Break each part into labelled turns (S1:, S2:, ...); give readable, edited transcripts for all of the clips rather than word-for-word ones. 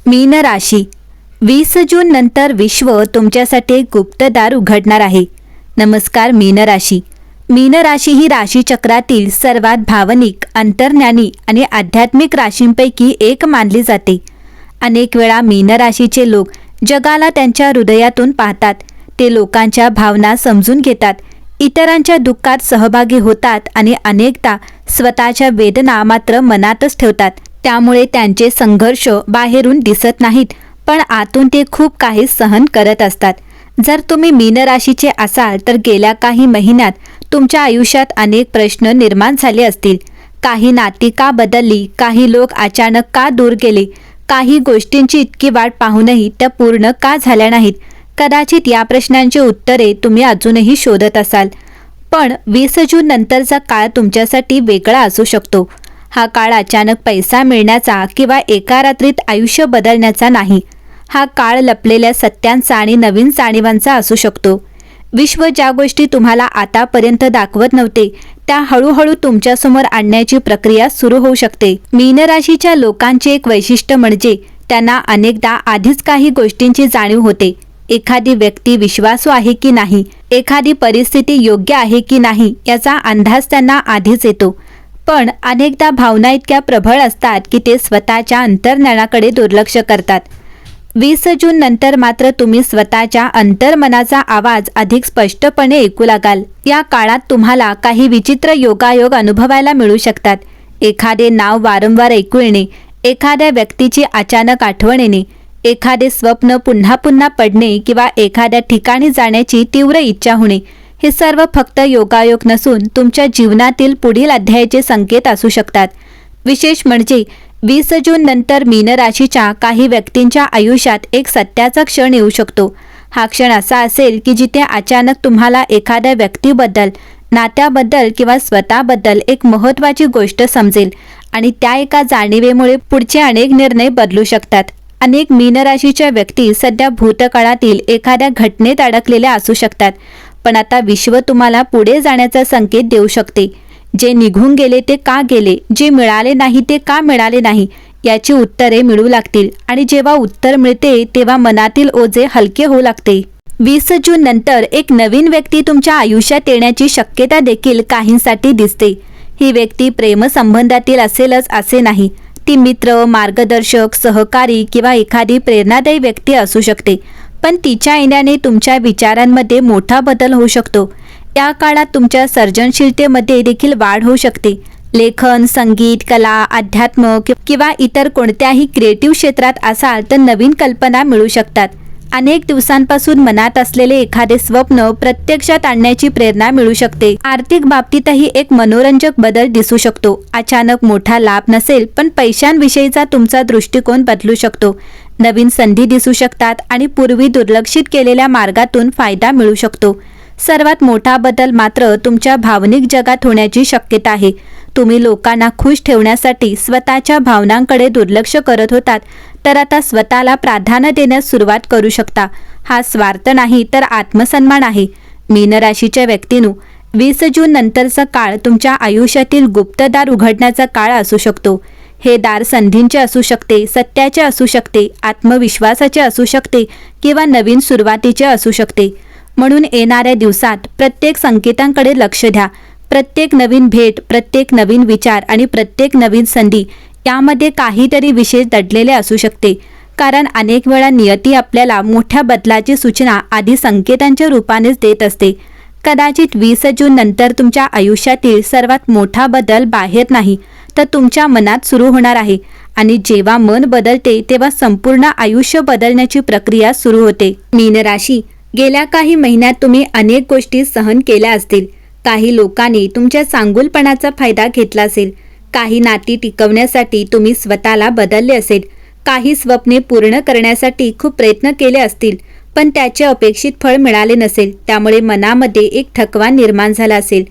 S1: मीन राशी 20 जून नंतर विश्व तुमच्यासाठी एक गुप्तदार उघडणार आहे. नमस्कार मीन राशी. मीन राशी ही राशीचक्रातील सर्वात भावनिक, अंतर्ज्ञानी आणि आध्यात्मिक राशींपैकी एक मानली जाते. अनेक वेळा मीन राशीचे लोक जगाला त्यांच्या हृदयातून पाहतात. ते लोकांच्या भावना समजून घेतात, इतरांच्या दुःखात सहभागी होतात आणि अनेकदा स्वतःच्या वेदना मात्र मनातच ठेवतात. त्यामुळे त्यांचे संघर्ष बाहेरून दिसत नाहीत, पण आतून ते खूप काही सहन करत असतात. जर तुम्ही मीन राशीचे असाल तर गेल्या काही महिन्यात तुमच्या आयुष्यात अनेक प्रश्न निर्माण झाले असतील. काही नाती का बदलली, काही लोक अचानक का दूर गेले, काही गोष्टींची इतकी वाट पाहूनही त्या पूर्ण का झाल्या नाहीत. कदाचित या प्रश्नांची उत्तरे तुम्ही अजूनही शोधत असाल. पण 20 जून नंतरचा काळ तुमच्यासाठी वेगळा असू शकतो. हा काळ अचानक पैसा मिळण्याचा किंवा एका रात्रीत आयुष्य बदलण्याचा नाही. हा काळ लपलेल्या सत्यांचा आणि नवीन जाणीवांचा असू शकतो. विश्व ज्या गोष्टी तुम्हाला आतापर्यंत दाखवत नव्हते त्या हळूहळू तुमच्यासमोर आणण्याची प्रक्रिया सुरू होऊ शकते. मीन राशीच्या लोकांचे एक वैशिष्ट्य म्हणजे त्यांना अनेकदा आधीच काही गोष्टींची जाणीव होते. एखादी व्यक्ती विश्वासू आहे की नाही, एखादी परिस्थिती योग्य आहे की नाही याचा अंदाज त्यांना आधीच येतो. पण अनेकदा भावना इतक्या प्रबळ असतात की ते स्वतःच्या अंतर्ज्ञानाकडे दुर्लक्ष करतात. 20 जून नंतर मात्र तुम्ही स्वतःच्या अंतर्मनाचा आवाज अधिक स्पष्टपणे ऐकू लागाल. या काळात तुम्हाला काही विचित्र योगायोग अनुभवायला मिळू शकतात. एखादे नाव वारंवार ऐकू येणे, एखाद्या व्यक्तीची अचानक आठवण येणे, एखादे स्वप्न पुन्हा पुन्हा पडणे किंवा एखाद्या ठिकाणी जाण्याची तीव्र इच्छा होणे, हे सर्व फक्त योगायोग नसून तुमच्या जीवनातील पुढील अध्यायाचे संकेत असू शकतात. विशेष म्हणजे 20 जून नंतर मीन राशीच्या काही व्यक्तींच्या आयुष्यात एक सत्याचा क्षण येऊ शकतो. हा क्षण असा असेल की जिथे अचानक तुम्हाला एखाद्या व्यक्तीबद्दल, नात्याबद्दल किंवा स्वतःबद्दल एक महत्त्वाची गोष्ट समजेल आणि त्या एका जाणीवेमुळे पुढचे अनेक निर्णय बदलू शकतात. अनेक मीन राशीच्या व्यक्ती सध्या भूतकाळातील एखाद्या घटनेत अडकलेल्या असू शकतात, पण आता विश्व तुम्हाला पुढे जाण्याचा संकेत देऊ शकते. जे निघून गेले ते का गेले, जे मिळाले नाही ते का मिळाले नाही याची उत्तरे मिळू लागतील आणि जेव्हा उत्तर मिळते तेव्हा मनातील ओझे हलके होऊ लागते. 20 जून नंतर एक नवीन व्यक्ती तुमच्या आयुष्यात येण्याची शक्यता देखील काहींसाठी दिसते. ही व्यक्ती प्रेमसंबंधातील असेलच असे नाही. ती मित्र, मार्गदर्शक, सहकारी किंवा एखादी प्रेरणादायी व्यक्ती असू शकते. पण तिच्या येण्याने तुमच्या विचारांमध्ये मोठा बदल होऊ शकतो. या काळात तुमच्या सर्जनशीलतेमध्ये देखील वाढ होऊ शकते. लेखन, संगीत, कला, अध्यात्म किंवा इतर कोणत्याही क्रिएटिव्ह क्षेत्रात असाल तर नवीन कल्पना मिळू शकतात. अनेक दिवसांपासून मनात असलेले एखादे स्वप्न प्रत्यक्षात आणण्याची प्रेरणा मिळू शकते. आर्थिक बाबतीतही एक मनोरंजक बदल दिसू शकतो. अचानक मोठा लाभ नसेल, पण पैशांविषयीचा तुमचा दृष्टिकोन बदलू शकतो. नवीन संधी दिसू शकतात आणि पूर्वी दुर्लक्षित केलेल्या मार्गातून फायदा मिळू शकतो. सर्वात मोठा बदल मात्र तुमच्या भावनिक जगात होण्याची शक्यता आहे. तुम्ही लोकांना खुश ठेवण्यासाठी स्वतःच्या भावनांकडे दुर्लक्ष करत होतात, तर आता स्वतःला प्राधान्य देण्यास सुरुवात करू शकता. हा स्वार्थ नाही तर आत्मसन्मान आहे. मीन राशीच्या व्यक्तींनो, 20 जून नंतरचा काळ तुमच्या आयुष्यातील गुप्तदार उघडण्याचा काळ असू शकतो. हे दार संधींचे असू शकते, सत्याचे असू शकते, आत्मविश्वासाचे असू शकते किंवा नवीन सुरुवातीचे असू शकते. म्हणून येणाऱ्या दिवसात प्रत्येक संकेतांकडे लक्ष द्या. प्रत्येक नवीन भेट, प्रत्येक नवीन विचार आणि प्रत्येक नवीन संधी यामध्ये काहीतरी विशेष दडलेले असू शकते. कारण अनेक वेळा नियती आपल्याला मोठ्या बदलाची सूचना आधी संकेतांच्या रूपानेच देत असते. कदाचित 20 जून नंतर तुमच्या आयुष्यातील सर्वात मोठा बदल बाहेर नाही तर तुमच्या मनात सुरू होणार आहे. आणि जेव्हा मन बदलते तेव्हा संपूर्ण आयुष्य बदलण्याची प्रक्रिया सुरू होते. मीन राशी, गेल्या काही महिन्यात तुम्ही अनेक गोष्टी सहन केल्या असतील. काही लोकांनी तुमच्या चांगुलपणाचा फायदा घेतला असेल. काही नाती टिकवण्यासाठी तुम्ही स्वतःला बदलले असेल. काही स्वप्ने पूर्ण करण्यासाठी खूप प्रयत्न केले असतील, पण त्याचे अपेक्षित फळ मिळाले नसेल. त्यामुळे मनामध्ये एक थकवा निर्माण झाला असेल.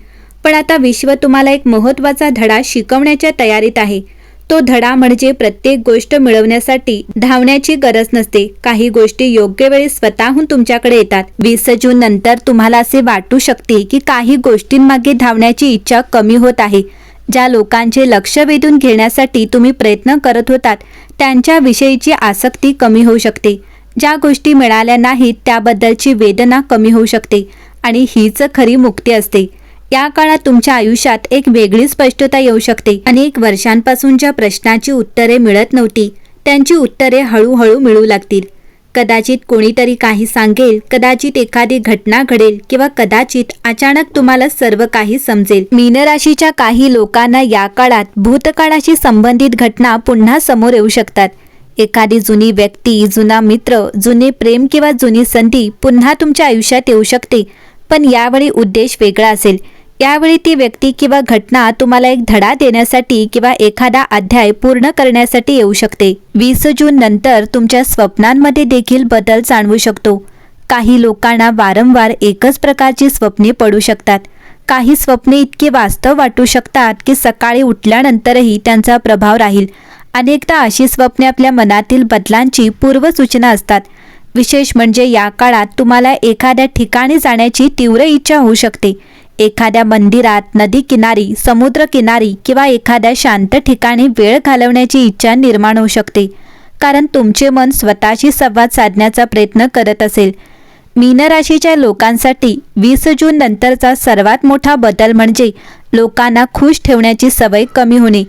S1: पण आता विश्व तुम्हाला एक महत्त्वाचा धडा शिकवण्याच्या तयारीत आहे. तो धडा म्हणजे प्रत्येक गोष्ट मिळवण्यासाठी धावण्याची गरज नसते. काही गोष्टी योग्य वेळी स्वतःहून तुमच्याकडे येतात. 20 जून नंतर तुम्हाला असे वाटू शकते की काही गोष्टींमागे धावण्याची इच्छा कमी होत आहे. ज्या लोकांचे लक्ष वेधून घेण्यासाठी तुम्ही प्रयत्न करत होतात त्यांच्याविषयीची आसक्ती कमी होऊ शकते. ज्या गोष्टी मिळाल्या नाहीत त्याबद्दलची वेदना कमी होऊ शकते आणि हीच खरी मुक्ती असते. या काळात तुमच्या आयुष्यात एक वेगळी स्पष्टता येऊ शकते. अनेक वर्षांपासून ज्या प्रश्नाची उत्तरे मिळत नव्हती त्यांची उत्तरे हळूहळू मिळू लागतील. कदाचित कोणीतरी काही सांगेल, कदाचित एखादी घटना घडेल किंवा कदाचित अचानक तुम्हाला सर्व काही समजेल. मीन राशीच्या काही लोकांना या काळात भूतकाळाशी संबंधित घटना पुन्हा समोर येऊ शकतात. एखादी जुनी व्यक्ती, जुना मित्र, जुने प्रेम किंवा जुनी संधी पुन्हा तुमच्या आयुष्यात येऊ शकते. पण यावेळी उद्देश वेगळा असेल. यावेळी ती व्यक्ती किंवा घटना तुम्हाला एक धडा देण्यासाठी किंवा एखादा अध्याय पूर्ण करण्यासाठी येऊ शकते. 20 जून नंतर तुमच्या स्वप्नांमध्ये देखील बदल जाणवू शकतो. काही लोकांना वारंवार एकच प्रकारची स्वप्ने पडू शकतात. काही स्वप्ने इतकी वास्तव वाटू शकतात की सकाळी उठल्यानंतरही त्यांचा प्रभाव राहील. अनेकदा अशी स्वप्ने आपल्या मनातील बदलांची पूर्वसूचना असतात. विशेष म्हणजे या काळात तुम्हाला एखाद्या ठिकाणी जाण्याची तीव्र इच्छा होऊ शकते. एखाद्या मंदिरात, नदी किनारी, समुद्र किनारी किंवा एखाद्या शांत ठिकाणी वेळ घालवण्याची इच्छा निर्माण होऊ शकते, कारण तुमचे मन स्वतःशी संवाद साधण्याचा प्रयत्न करत असेल. मीन राशीच्या लोकांसाठी 20 जून नंतरचा सर्वात मोठा बदल म्हणजे लोकांना खुश ठेवण्याची सवय कमी होणे.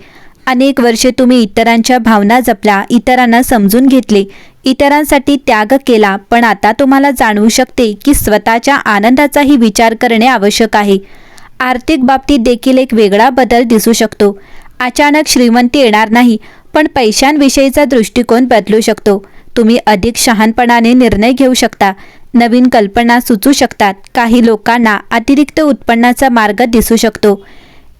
S1: अनेक वर्षे तुम्ही इतरांच्या भावना जपल्या, इतरांना समजून घेतले, इतरांसाठी त्याग केला, पण आता तुम्हाला जाणवू शकते की स्वतःच्या आनंदाचाही विचार करणे आवश्यक आहे. आर्थिक बाबतीत देखील एक वेगळा बदल दिसू शकतो. अचानक श्रीमंती येणार नाही, पण पैशांविषयीचा दृष्टिकोन बदलू शकतो. तुम्ही अधिक शहाणपणाने निर्णय घेऊ शकता. नवीन कल्पना सुचू शकतात. काही लोकांना अतिरिक्त उत्पन्नाचा मार्ग दिसू शकतो.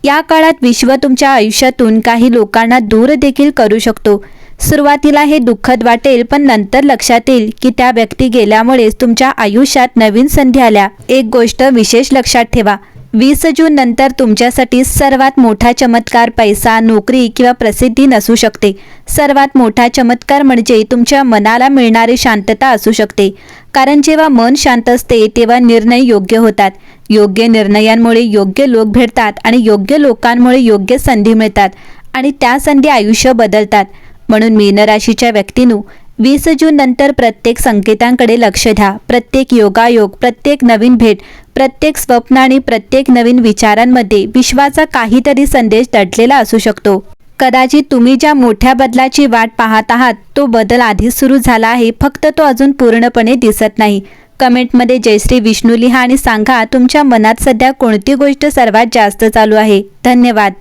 S1: या काळात विश्व तुमच्या आयुष्यातून काही लोकांना दूर देखील करू शकतो. सुरुवातीला हे दुःखद वाटेल, पण नंतर लक्षात येईल की त्या व्यक्ती गेल्यामुळेच तुमच्या आयुष्यात नवीन संधी आल्या. एक गोष्ट विशेष लक्षात ठेवा, 20 जून नंतर तुमच्यासाठी सर्वात मोठा चमत्कार पैसा, नोकरी किंवा प्रसिद्धी नसू शकते. सर्वात मोठा चमत्कार म्हणजे तुमच्या मनाला मिळणारी शांतता असू शकते. कारण जेव्हा मन शांत असते तेव्हा निर्णय योग्य होतात. योग्य निर्णयांमुळे योग्य लोक भेटतात आणि योग्य लोकांमुळे योग्य संधी मिळतात आणि त्या संधी आयुष्य बदलतात. म्हणून मीन राशीच्या व्यक्तींनो, 20 जून नंतर प्रत्येक संकेतांकडे लक्ष द्या. प्रत्येक योगायोग, प्रत्येक नवीन भेट, प्रत्येक स्वप्न आणि प्रत्येक नवीन विचारांमध्ये विश्वाचा काहीतरी संदेश दडलेला असू शकतो. कदाचित तुम्ही ज्या मोठ्या बदलाची वाट पाहत आहात तो बदल आधीच सुरू झाला आहे, फक्त तो अजून पूर्णपणे दिसत नाही. कमेंटमध्ये जयश्री विष्णू लिहा आणि सांगा तुमच्या मनात सध्या कोणती गोष्ट सर्वात जास्त चालू आहे. धन्यवाद.